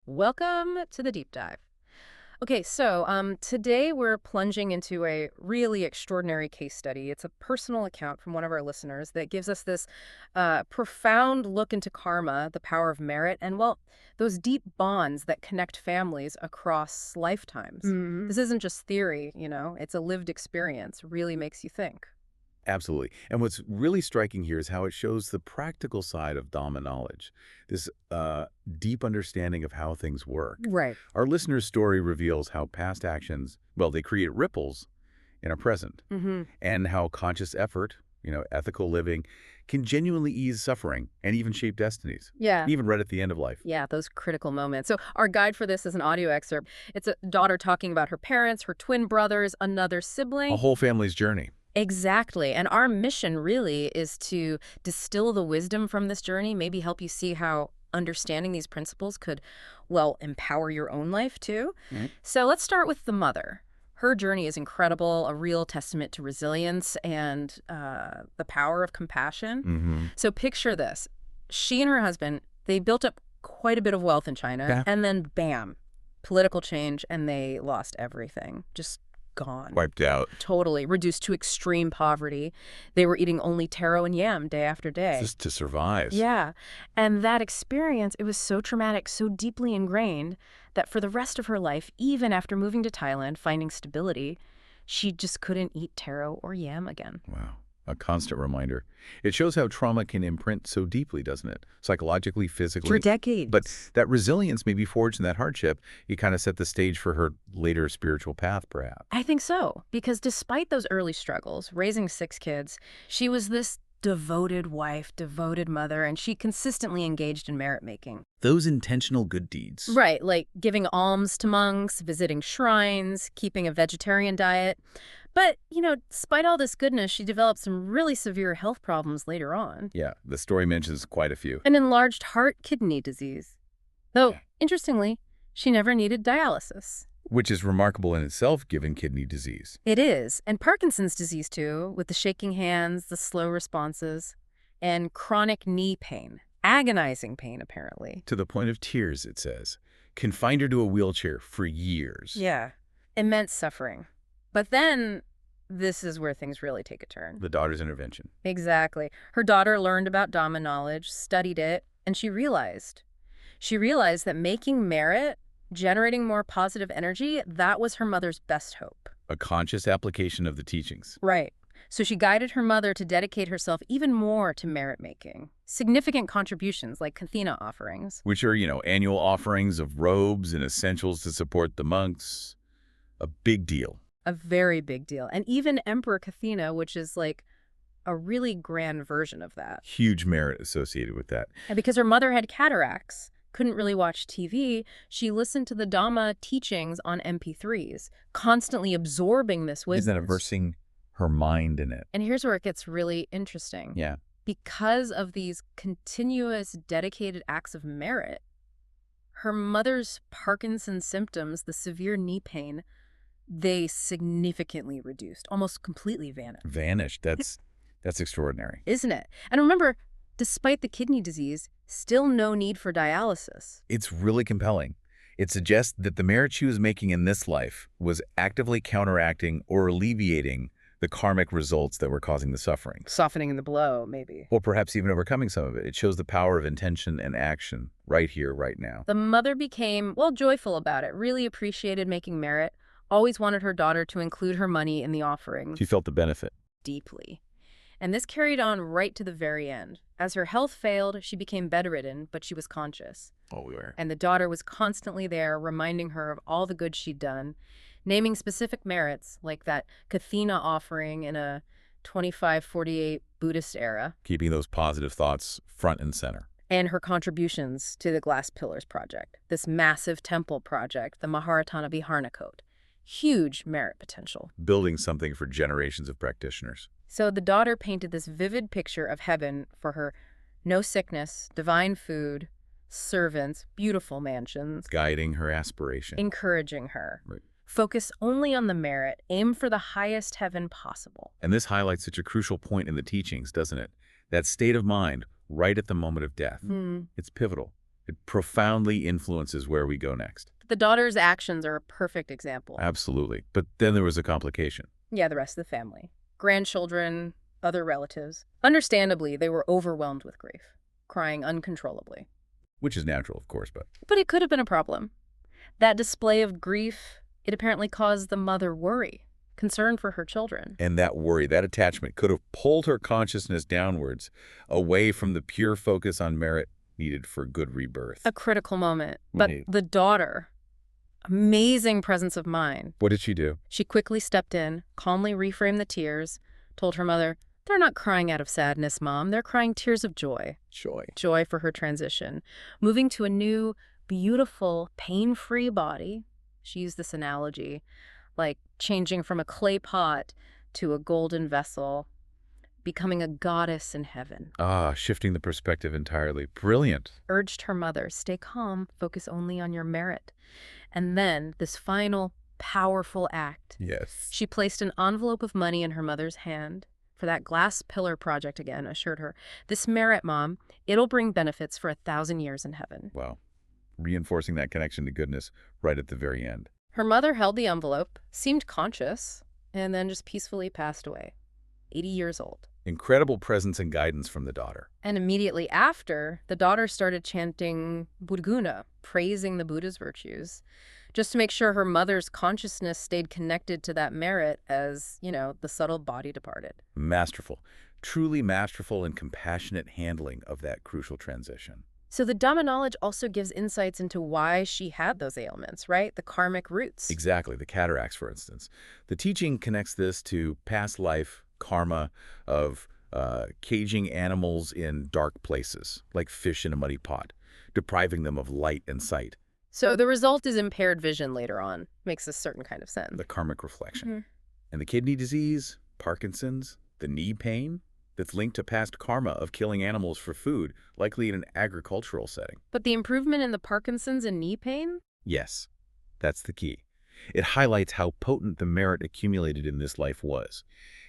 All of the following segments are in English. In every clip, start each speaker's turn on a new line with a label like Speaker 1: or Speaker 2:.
Speaker 1: Welcome to the deep dive. Okay, so today we're plunging into a really extraordinary case study. It's a personal account from one of our listeners that gives us this profound look into karma, the power of merit, and, well, those deep bonds that connect families across lifetimes.
Speaker 2: Mhm.
Speaker 1: This isn't just theory, it's a lived experience. Really makes you think.
Speaker 2: Absolutely. And what's really striking here is how it shows the practical side of Dhamma knowledge, this deep understanding of how things work.
Speaker 1: Right.
Speaker 2: Our listener's story reveals how past actions, well, they create ripples in our present,
Speaker 1: Mm-hmm.
Speaker 2: and how conscious effort, ethical living, can genuinely ease suffering and even shape destinies,
Speaker 1: Yeah.
Speaker 2: even right at the end of life.
Speaker 1: Yeah, those critical moments. So our guide for this is an audio excerpt. It's a daughter talking about her parents, her twin brothers, another
Speaker 2: A
Speaker 1: sibling.
Speaker 2: whole family's journey.
Speaker 1: Exactly. And our mission really is to distill the wisdom from this journey, maybe help you see how understanding these principles could, well, empower your own life too.
Speaker 2: Mhm.
Speaker 1: So let's start with the mother. Her journey is incredible, a real testament to resilience and the power of compassion.
Speaker 2: Mm-hmm.
Speaker 1: So picture this. She and her husband, they built up quite a bit of wealth in China,
Speaker 2: Yeah.
Speaker 1: and then bam, political change, and they lost everything. Just gone.
Speaker 2: Wiped out.
Speaker 1: Totally. Reduced to extreme poverty. They were eating only taro and yam day after day.
Speaker 2: Just to survive.
Speaker 1: Yeah. And that experience, it was so traumatic, so deeply ingrained, that for the rest of her life, even after moving to Thailand, finding stability, she just couldn't eat taro or yam again.
Speaker 2: Wow. A constant reminder. It shows how trauma can imprint so deeply, doesn't it? Psychologically, physically.
Speaker 1: For decades.
Speaker 2: But that resilience may be forged in that hardship. It kind of set the stage for her later spiritual path, perhaps.
Speaker 1: I think so, because despite those early struggles, raising 6 kids, she was this devoted wife, devoted mother, and she consistently engaged in merit making.
Speaker 2: Those intentional good deeds.
Speaker 1: Right, like giving alms to monks, visiting shrines, keeping a vegetarian diet. But, despite all this goodness, she developed some really severe health problems later on.
Speaker 2: Yeah, the story mentions quite a few.
Speaker 1: An enlarged heart-kidney disease. Though, interestingly, she never needed dialysis.
Speaker 2: Which is remarkable in itself, given kidney disease.
Speaker 1: It is. And Parkinson's disease, too, with the shaking hands, the slow responses, and chronic knee pain. Agonizing pain, apparently.
Speaker 2: To the point of tears, it says. Confined her to a wheelchair for years.
Speaker 1: Yeah. Immense suffering. But then, this is where things really take a turn.
Speaker 2: The daughter's intervention.
Speaker 1: Exactly. Her daughter learned about Dhamma knowledge, studied it, and she realized that making merit, generating more positive energy, that was her mother's best hope.
Speaker 2: A conscious application of the teachings.
Speaker 1: Right. So she guided her mother to dedicate herself even more to merit making. Significant contributions like Kathina offerings.
Speaker 2: Which are, annual offerings of robes and essentials to support the monks. A big deal.
Speaker 1: A very big deal. And even Emperor Kathina, which is like a really grand version of that.
Speaker 2: Huge merit associated with that.
Speaker 1: And because her mother had cataracts, couldn't really watch TV, she listened to the Dhamma teachings on MP3s, constantly absorbing this wisdom.
Speaker 2: Isn't that immersing her mind in it?
Speaker 1: And here's where it gets really interesting.
Speaker 2: Yeah.
Speaker 1: Because of these continuous, dedicated acts of merit, her mother's Parkinson's symptoms, the severe knee pain, they significantly reduced, almost completely vanished.
Speaker 2: Vanished. That's extraordinary.
Speaker 1: Isn't it? And remember, despite the kidney disease, still no need for dialysis.
Speaker 2: It's really compelling. It suggests that the merit she was making in this life was actively counteracting or alleviating the karmic results that were causing the suffering.
Speaker 1: Softening the blow, maybe.
Speaker 2: Or perhaps even overcoming some of it. It shows the power of intention and action right here, right now.
Speaker 1: The mother became, well, joyful about it, really appreciated making merit, always wanted her daughter to include her money in the offerings.
Speaker 2: She felt the benefit.
Speaker 1: Deeply. And this carried on right to the very end. As her health failed, she became bedridden, but she was conscious.
Speaker 2: Oh, we were.
Speaker 1: And the daughter was constantly there, reminding her of all the good she'd done, naming specific merits, like that Kathina offering in a 2548 Buddhist era.
Speaker 2: Keeping those positive thoughts front and center.
Speaker 1: And her contributions to the Glass Pillars Project, this massive temple project, the Maharatana Viharna Code. Huge merit potential.
Speaker 2: Building something for generations of practitioners.
Speaker 1: So the daughter painted this vivid picture of heaven for her: no sickness, divine food, servants, beautiful mansions.
Speaker 2: Guiding her aspiration.
Speaker 1: Encouraging her.
Speaker 2: Right.
Speaker 1: Focus only on the merit. Aim for the highest heaven possible.
Speaker 2: And this highlights such a crucial point in the teachings, doesn't it? That state of mind right at the moment of death. It's pivotal. It profoundly influences where we go next.
Speaker 1: The daughter's actions are a perfect example.
Speaker 2: Absolutely. But then there was a complication.
Speaker 1: Yeah, the rest of the family. Grandchildren, other relatives. Understandably, they were overwhelmed with grief, crying uncontrollably.
Speaker 2: Which is natural, of course, but
Speaker 1: But it could have been a problem. That display of grief, it apparently caused the mother worry, concern for her children.
Speaker 2: and that worry, that attachment could have pulled her consciousness downwards, away from the pure focus on merit needed for good rebirth.
Speaker 1: A critical moment. But
Speaker 2: Right.
Speaker 1: the daughter, amazing presence of mind.
Speaker 2: What did she do?
Speaker 1: She quickly stepped in, calmly reframed the tears, told her mother, "They're not crying out of sadness, Mom. They're crying tears of joy."
Speaker 2: Joy.
Speaker 1: Joy for her transition. Moving to a new, beautiful, pain-free body. She used this analogy, like changing from a clay pot to a golden vessel, becoming a goddess in heaven.
Speaker 2: Ah, shifting the perspective entirely. Brilliant.
Speaker 1: Urged her mother, "Stay calm, focus only on your merit." And then, this final, powerful act.
Speaker 2: Yes.
Speaker 1: She placed an envelope of money in her mother's hand for that glass pillar project again, assured her, "This merit, Mom, it'll bring benefits for 1,000 years in heaven."
Speaker 2: Wow. Reinforcing that connection to goodness right at the very end.
Speaker 1: Her mother held the envelope, seemed conscious, and then just peacefully passed away, 80 years old.
Speaker 2: Incredible presence and guidance from the daughter.
Speaker 1: And immediately after, the daughter started chanting Buddhaguna, praising the Buddha's virtues, just to make sure her mother's consciousness stayed connected to that merit as, the subtle body departed.
Speaker 2: Masterful. Truly masterful and compassionate handling of that crucial transition.
Speaker 1: So the Dhamma knowledge also gives insights into why she had those ailments, right? The karmic roots.
Speaker 2: Exactly. The cataracts, for instance. The teaching connects this to past life karma of caging animals in dark places, like fish in a muddy pot, depriving them of light and sight.
Speaker 1: So the result is impaired vision later on. Makes a certain kind of sense.
Speaker 2: The karmic reflection.
Speaker 1: Mhm.
Speaker 2: And the kidney disease, Parkinson's, the knee pain, that's linked to past karma of killing animals for food, likely in an agricultural setting.
Speaker 1: But the improvement in the Parkinson's and knee pain?
Speaker 2: Yes, that's the key. It highlights how potent the merit accumulated in this life was.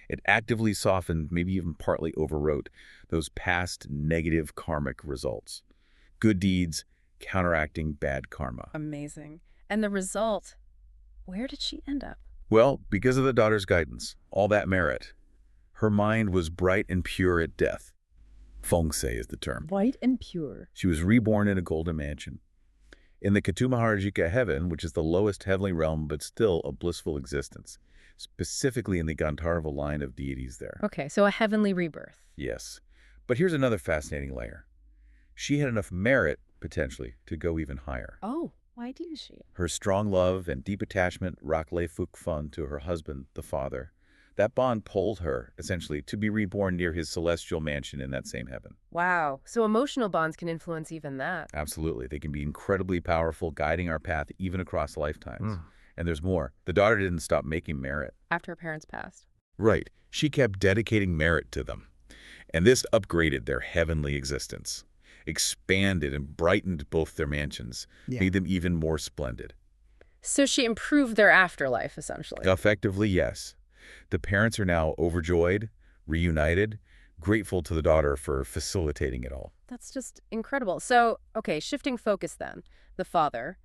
Speaker 2: It actively softened, maybe even partly overwrote, those past negative karmic results. Good deeds counteracting bad karma.
Speaker 1: Amazing. And the result, where did she end up?
Speaker 2: Well, because of the daughter's guidance, all that merit, her mind was bright and pure at death. Feng Sei is the term.
Speaker 1: White and pure.
Speaker 2: She was reborn in a golden mansion. In the Katumaharajika heaven, which is the lowest heavenly realm but still a blissful existence, specifically in the Gandharva line of deities there.
Speaker 1: Okay, so a heavenly rebirth.
Speaker 2: Yes. But here's another fascinating layer. She had enough merit, potentially, to go even higher.
Speaker 1: Oh, why didn't she?
Speaker 2: Her strong love and deep attachment, Rakle Fukfun, to her husband, the father, that bond pulled her, essentially, to be reborn near his celestial mansion in that same heaven.
Speaker 1: Wow. So emotional bonds can influence even that.
Speaker 2: Absolutely. They can be incredibly powerful, guiding our path even across lifetimes. And there's more. The daughter didn't stop making merit.
Speaker 1: After her parents passed.
Speaker 2: Right. She kept dedicating merit to them. And this upgraded their heavenly existence, expanded and brightened both their mansions, made them even more splendid.
Speaker 1: So she improved their afterlife, essentially.
Speaker 2: Effectively, yes. The parents are now overjoyed, reunited, grateful to the daughter for facilitating it all.
Speaker 1: That's just incredible. So, okay, shifting focus then. The father.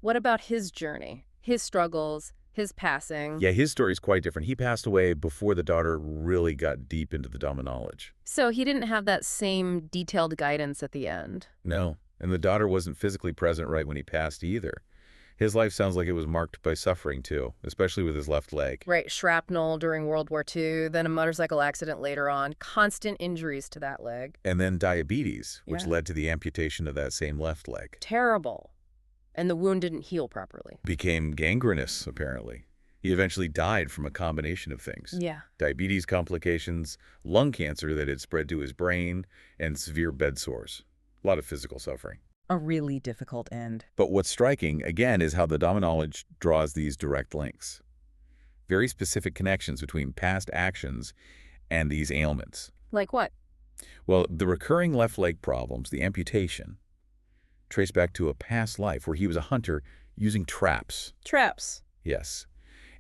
Speaker 1: What about his journey? His struggles, his passing?
Speaker 2: Yeah, his story is quite different. He passed away before the daughter really got deep into the Dhamma knowledge.
Speaker 1: So he didn't have that same detailed guidance at the end.
Speaker 2: No, and the daughter wasn't physically present right when he passed either. His life sounds like it was marked by suffering, too, especially with his left leg.
Speaker 1: Right, shrapnel during World War II, then a motorcycle accident later on, constant injuries to that leg.
Speaker 2: And then diabetes, which
Speaker 1: Yeah.
Speaker 2: led to the amputation of that same left leg.
Speaker 1: Terrible. And the wound didn't heal properly.
Speaker 2: Became gangrenous, apparently. He eventually died from a combination of things.
Speaker 1: Yeah.
Speaker 2: Diabetes complications, lung cancer that had spread to his brain, and severe bed sores. A lot of physical suffering.
Speaker 3: A really difficult end.
Speaker 2: But what's striking, again, is how the Dhamma knowledge draws these direct links. Very specific connections between past actions and these ailments.
Speaker 1: Like what?
Speaker 2: Well, the recurring left leg problems, the amputation, trace back to a past life where he was a hunter using traps.
Speaker 1: Traps.
Speaker 2: Yes.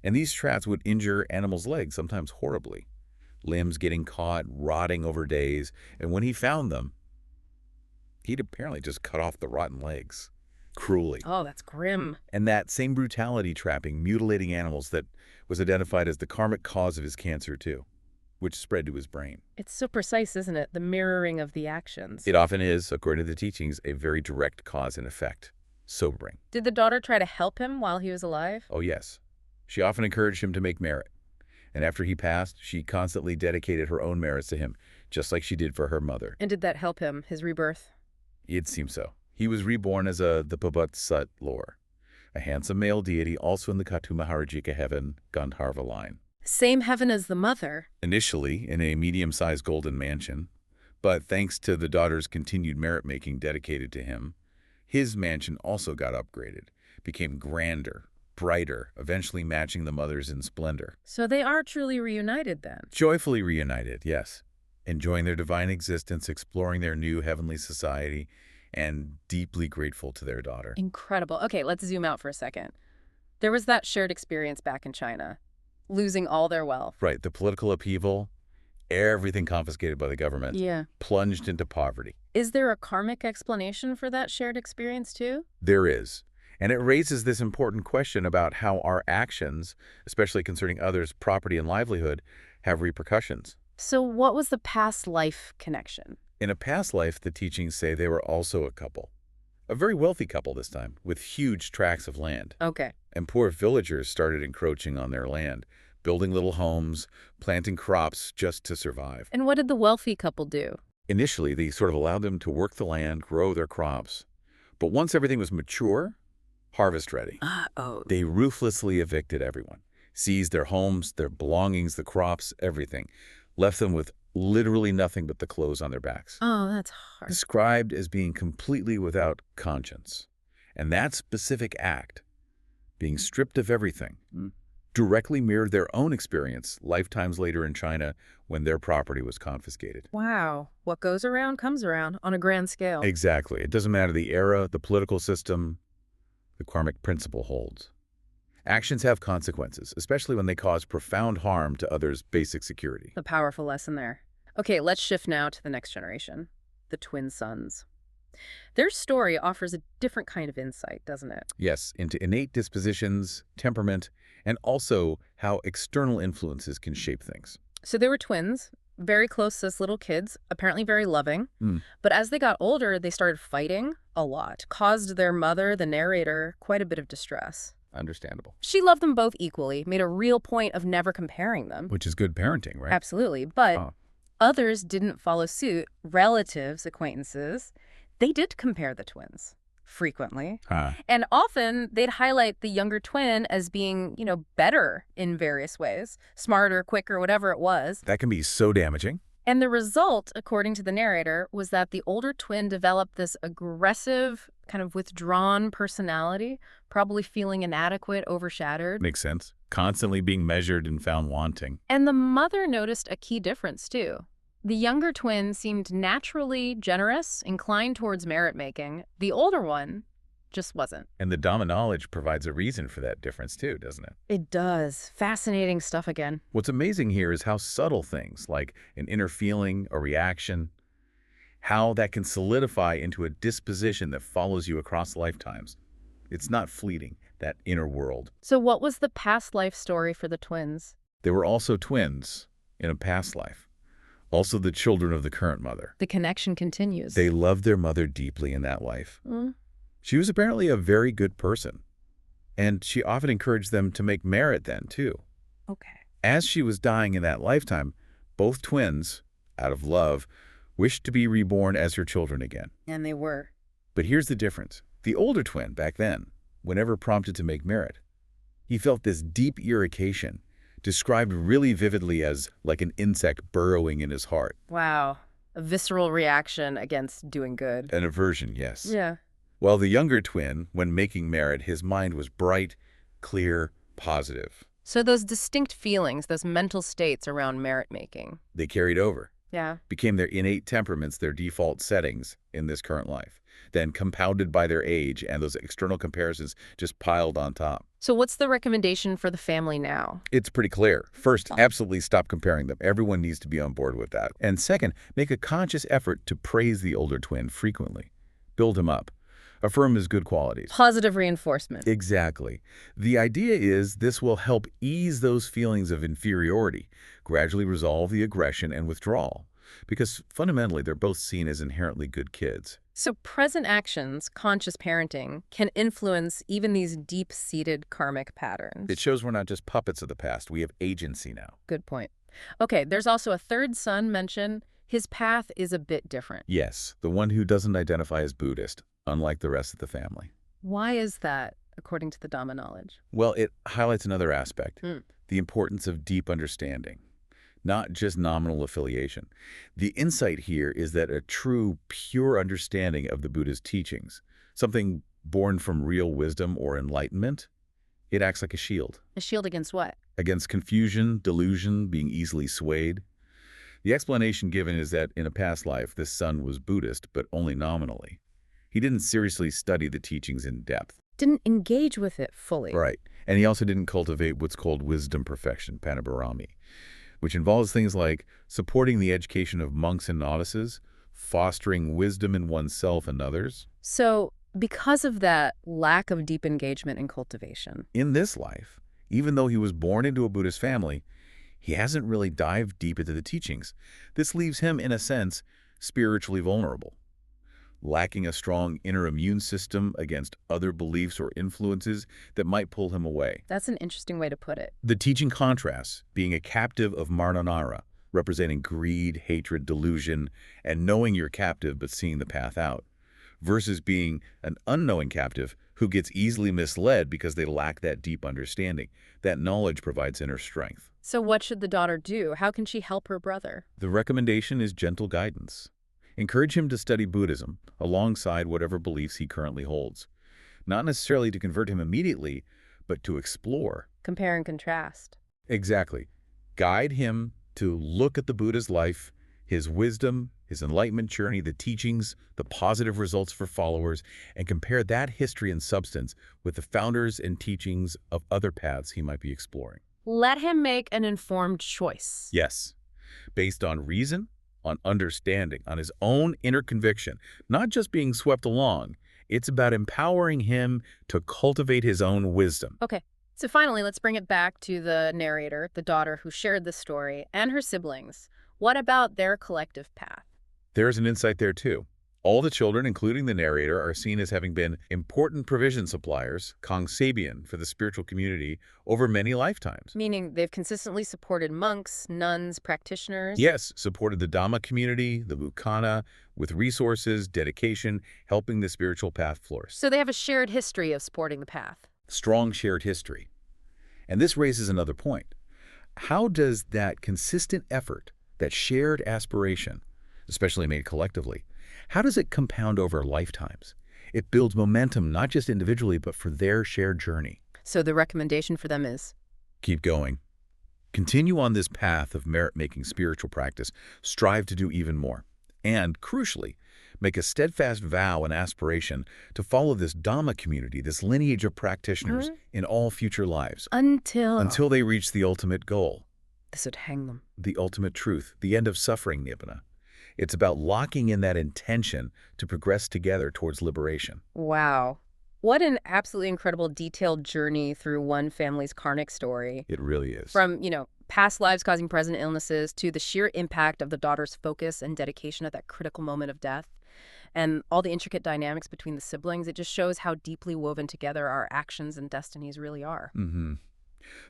Speaker 2: And these traps would injure animals' legs, sometimes horribly. Limbs getting caught, rotting over days. And when he found them, He'd apparently just cut off the rotten legs. Cruelly.
Speaker 1: Oh, that's grim.
Speaker 2: And that same brutality trapping, mutilating animals that was identified as the karmic cause of his cancer too, which spread to his brain.
Speaker 1: It's so precise, isn't it? The mirroring of the actions.
Speaker 2: It often is, according to the teachings, a very direct cause and effect. Sobering.
Speaker 1: Did the daughter try to help him while he was alive?
Speaker 2: Oh yes. She often encouraged him to make merit. And after he passed, she constantly dedicated her own merits to him, just like she did for her mother.
Speaker 1: And did that help him, his rebirth?
Speaker 2: It seems so. He was reborn as the Pabutsut lore, a handsome male deity also in the Katumaharajika heaven, Gandharva line.
Speaker 1: Same heaven as the mother.
Speaker 2: Initially in a medium-sized golden mansion, but thanks to the daughter's continued merit-making dedicated to him, his mansion also got upgraded, became grander, brighter, eventually matching the mother's in splendor.
Speaker 1: So they are truly reunited then?
Speaker 2: Joyfully reunited, yes. Enjoying their divine existence, exploring their new heavenly society, and deeply grateful to their daughter.
Speaker 1: Incredible. Okay, let's zoom out for a second. There was that shared experience back in China, losing all their wealth.
Speaker 2: Right, the political upheaval, everything confiscated by the government,
Speaker 1: Yeah.
Speaker 2: plunged into poverty.
Speaker 1: Is there a karmic explanation for that shared experience too?
Speaker 2: There is. And it raises this important question about how our actions, especially concerning others' property and livelihood, have repercussions.
Speaker 1: So what was the past life connection?
Speaker 2: In a past life, the teachings say they were also a couple. A very wealthy couple this time, with huge tracts of land.
Speaker 1: Okay.
Speaker 2: And poor villagers started encroaching on their land, building little homes, planting crops just to survive.
Speaker 1: And what did the wealthy couple do?
Speaker 2: Initially, they sort of allowed them to work the land, grow their crops. But once everything was mature, harvest ready, they ruthlessly evicted everyone, seized their homes, their belongings, the crops, everything, left them with literally nothing but the clothes on their backs.
Speaker 1: Oh, that's hard.
Speaker 2: Described as being completely without conscience. And that specific act, being stripped of everything, directly mirrored their own experience lifetimes later in China when their property was confiscated.
Speaker 1: Wow. What goes around comes around on a grand scale.
Speaker 2: Exactly. It doesn't matter the era, the political system, the karmic principle holds. Actions have consequences, especially when they cause profound harm to others' basic security.
Speaker 1: A powerful lesson there. Okay, let's shift now to the next generation, the twin sons. Their story offers a different kind of insight, doesn't it?
Speaker 2: Yes, into innate dispositions, temperament, and also how external influences can shape things.
Speaker 1: So they were twins, very close as little kids, apparently very loving. But as they got older, they started fighting a lot, caused their mother, the narrator, quite a bit of distress.
Speaker 2: Understandable.
Speaker 1: She loved them both equally, made a real point of never comparing them.
Speaker 2: Which is good parenting, right?
Speaker 1: Absolutely. But others didn't follow suit. Relatives, acquaintances, they did compare the twins frequently. And often they'd highlight the younger twin as being, better in various ways, smarter, quicker, whatever it was.
Speaker 2: That can be so damaging.
Speaker 1: And the result, according to the narrator, was that the older twin developed this aggressive, kind of withdrawn personality, probably feeling inadequate, overshadowed.
Speaker 2: Makes sense. Constantly being measured and found wanting.
Speaker 1: And the mother noticed a key difference, too. The younger twin seemed naturally generous, inclined towards merit-making. The older one just wasn't.
Speaker 2: And the Dhamma knowledge provides a reason for that difference too, doesn't it?
Speaker 1: It does. Fascinating stuff again.
Speaker 2: What's amazing here is how subtle things like an inner feeling, a reaction, how that can solidify into a disposition that follows you across lifetimes. It's not fleeting, that inner world.
Speaker 1: So what was the past life story for the twins?
Speaker 2: They were also twins in a past life. Also the children of the current mother.
Speaker 1: The connection continues.
Speaker 2: They loved their mother deeply in that life. She was apparently a very good person. And she often encouraged them to make merit then, too.
Speaker 1: Okay.
Speaker 2: As she was dying in that lifetime, both twins, out of love, wished to be reborn as her children again.
Speaker 1: And they were.
Speaker 2: But here's the difference. The older twin, back then, whenever prompted to make merit, he felt this deep irritation, described really vividly as like an insect burrowing in his heart.
Speaker 1: Wow. A visceral reaction against doing good.
Speaker 2: An aversion, yes.
Speaker 1: Yeah.
Speaker 2: While the younger twin, when making merit, his mind was bright, clear, positive.
Speaker 1: So those distinct feelings, those mental states around merit-making.
Speaker 2: They carried over.
Speaker 1: Yeah.
Speaker 2: Became their innate temperaments, their default settings in this current life. Then compounded by their age and those external comparisons just piled on top.
Speaker 1: So what's the recommendation for the family now?
Speaker 2: It's pretty clear. First, absolutely stop comparing them. Everyone needs to be on board with that. And second, make a conscious effort to praise the older twin frequently. build him up, affirm his good qualities.
Speaker 1: Positive reinforcement.
Speaker 2: Exactly. The idea is this will help ease those feelings of inferiority, gradually resolve the aggression and withdrawal, because fundamentally they're both seen as inherently good kids.
Speaker 1: So present actions, conscious parenting, can influence even these deep-seated karmic patterns.
Speaker 2: It shows we're not just puppets of the past. We have agency now.
Speaker 1: Good point. Okay, there's also a third son mentioned. His path is a bit different.
Speaker 2: Yes, the one who doesn't identify as Buddhist, unlike the rest of the family.
Speaker 1: Why is that, according to the Dhamma knowledge?
Speaker 2: Well, it highlights another aspect,
Speaker 1: Mm.
Speaker 2: the importance of deep understanding, not just nominal affiliation. The insight here is that a true, pure understanding of the Buddha's teachings, something born from real wisdom or enlightenment, it acts like a shield.
Speaker 1: A shield against what?
Speaker 2: Against confusion, delusion, being easily swayed. The explanation given is that in a past life, this son was Buddhist, but only nominally. He didn't seriously study the teachings in depth.
Speaker 1: Didn't engage with it fully.
Speaker 2: Right. And he also didn't cultivate what's called wisdom perfection, panibarami, which involves things like supporting the education of monks and novices, fostering wisdom in oneself and others.
Speaker 1: So, because of that lack of deep engagement and cultivation.
Speaker 2: In this life, even though he was born into a Buddhist family, he hasn't really dived deep into the teachings. This leaves him, in a sense, spiritually vulnerable, lacking a strong inner immune system against other beliefs or influences that might pull him away.
Speaker 1: That's an interesting way to put it.
Speaker 2: The teaching contrasts being a captive of Marnanara, representing greed, hatred, delusion, and knowing you're captive but seeing the path out, versus being an unknowing captive who gets easily misled because they lack that deep understanding. That knowledge provides inner strength.
Speaker 1: So what should the daughter do? How can she help her brother?
Speaker 2: The recommendation is gentle guidance. Encourage him to study Buddhism alongside whatever beliefs he currently holds. Not necessarily to convert him immediately, but to explore.
Speaker 1: Compare and contrast.
Speaker 2: Exactly. Guide him to look at the Buddha's life, his wisdom, his enlightenment journey, the teachings, the positive results for followers, and compare that history and substance with the founders and teachings of other paths he might be exploring.
Speaker 1: Let him make an informed choice.
Speaker 2: Yes, based on reason, on understanding, on his own inner conviction, not just being swept along. It's about empowering him to cultivate his own wisdom.
Speaker 1: Okay, so finally, let's bring it back to the narrator, the daughter who shared the story, and her siblings. What about their collective path?
Speaker 2: There's an insight there too. All the children, including the narrator, are seen as having been important provision suppliers, kongsabian, for the spiritual community over many lifetimes.
Speaker 1: Meaning they've consistently supported monks, nuns, practitioners?
Speaker 2: Yes, supported the Dhamma community, the Mukana, with resources, dedication, helping the spiritual path flourish.
Speaker 1: So they have a shared history of supporting the path.
Speaker 2: Strong shared history. And this raises another point. How does that consistent effort, that shared aspiration, especially made collectively, how does it compound over lifetimes? It builds momentum not just individually, but for their shared journey.
Speaker 1: So the recommendation for them is?
Speaker 2: Keep going. Continue on this path of merit-making spiritual practice. Strive to do even more. And, crucially, make a steadfast vow and aspiration to follow this Dhamma community, this lineage of practitioners in all future lives. Until they reach the ultimate goal.
Speaker 1: This would hang them.
Speaker 2: The ultimate truth, the end of suffering, Nibbana. It's about locking in that intention to progress together towards liberation.
Speaker 1: Wow. What an absolutely incredible detailed journey through one family's karmic story.
Speaker 2: It really is.
Speaker 1: From, past lives causing present illnesses to the sheer impact of the daughter's focus and dedication at that critical moment of death. And all the intricate dynamics between the siblings, it just shows how deeply woven together our actions and destinies really are.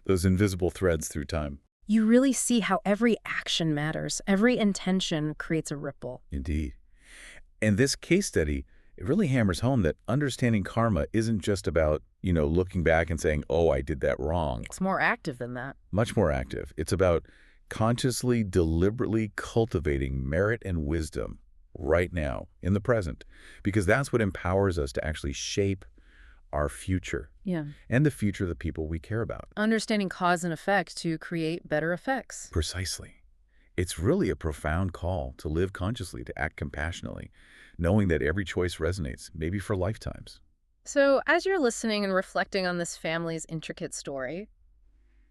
Speaker 2: Those invisible threads through time.
Speaker 1: You really see how every action matters. Every intention creates a ripple.
Speaker 2: Indeed. And this case study, it really hammers home that understanding karma isn't just about, looking back and saying, oh, I did that wrong.
Speaker 1: It's more active than that.
Speaker 2: Much more active. It's about consciously, deliberately cultivating merit and wisdom right now, in the present, because that's what empowers us to actually shape our future.
Speaker 1: Yeah.
Speaker 2: And the future of the people we care about.
Speaker 1: Understanding cause and effect to create better effects.
Speaker 2: Precisely. It's really a profound call to live consciously, to act compassionately, knowing that every choice resonates, maybe for lifetimes.
Speaker 1: So as you're listening and reflecting on this family's intricate story,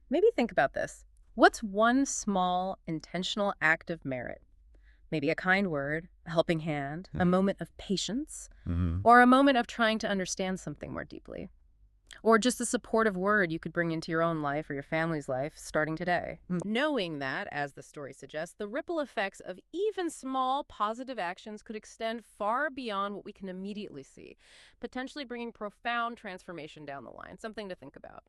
Speaker 1: maybe think about this. What's one small, intentional act of merit Maybe a kind word, a helping hand, a moment of patience,
Speaker 2: Mm-hmm.
Speaker 1: or a moment of trying to understand something more deeply. Or just a supportive word you could bring into your own life or your family's life starting today. Knowing that, as the story suggests, the ripple effects of even small positive actions could extend far beyond what we can immediately see, potentially bringing profound transformation down the line. Something to think about.